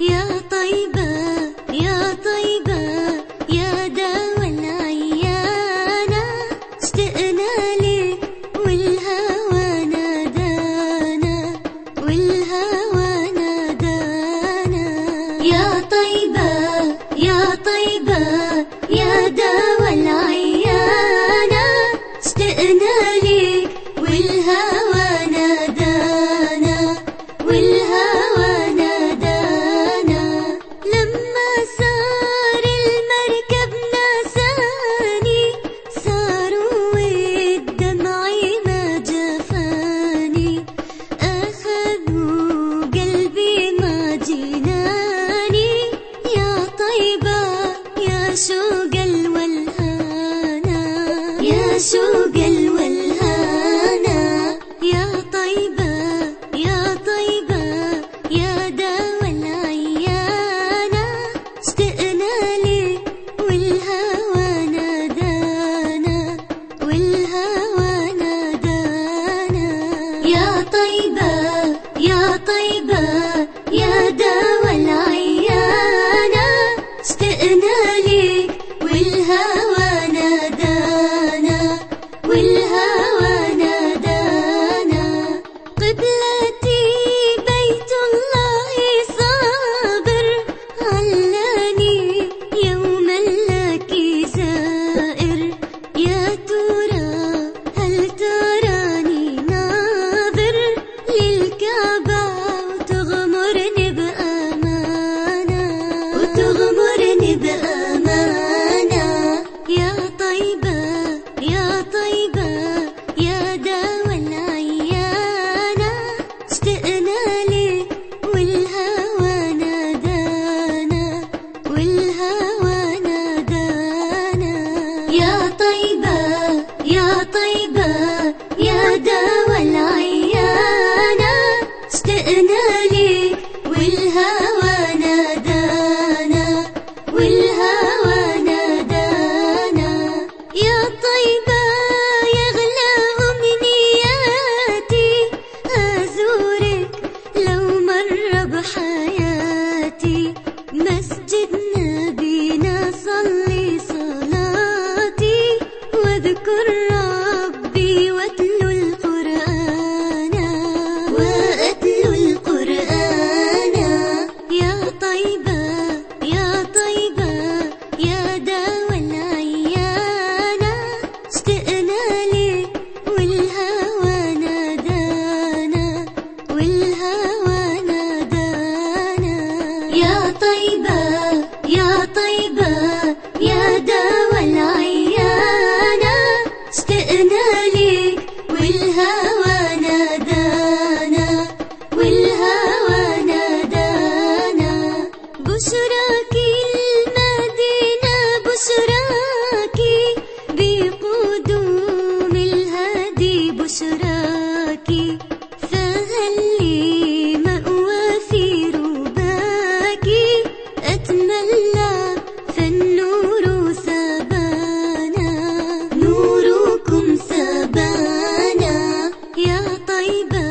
يا طيبة يا طيبة يا دوا العيانة، اشتقنا لك والهوى نادانا، والهوى نادانا. يا طيبة يا طيبة يا دوا العيانة، اشتقنا لك والهوى نادانا، والهوى نادانا. لما صار المركب ناساني، صاروا والدمع ما جفاني، أخذوا قلبي ما جناني. يا طيبة يا شوق الولهانا، يا شوق الولهانا. يا طيبة يا طيبة يا دوا العيانة، اشتقنا لك والهوى نادانا، والهوى نادانا. يا طيبة يا طيبة يا دوا العيانة، اشتقنا لك والهوى نادانا، والهوى نادانا. قبلتي بيت الله صابر، علاني يوما لك زائر. يا ترى هل تراني ناظر للكعبة وتغمرني بأمانة، وتغمرني بأمانة. يا طيبة يا طيبة يا دوا العيانة، اشتقنا لك والهوى نادانا، والهوى نادانا. يا طيبة يا طيبة يا دوا العيانة، اشتقنا لك والهوى نادانا، والهوى نادانا. يا طيبة يغلى أمنياتي، أزورك لو مر بحياتي. مسجد نبينا صلي صلاتي، واذكر ربي واتلو القرآن، واتلو القرآن. يا طيبة يا طيبة يا دوا العيانة، اشتقنا لك والهوى نادانا، والهوى نادانا. يا طيبة يا طيبة يا دوا العيانة، اشتقنا لك والهوى نادانا، والهوى نادانا. بشراكي المدينة بشراكي، بقدوم الهادي بشراكي. فهل لي مأوى في رباكي، أتملى فالنور سبانا، نوركم سبانا. يا طيبة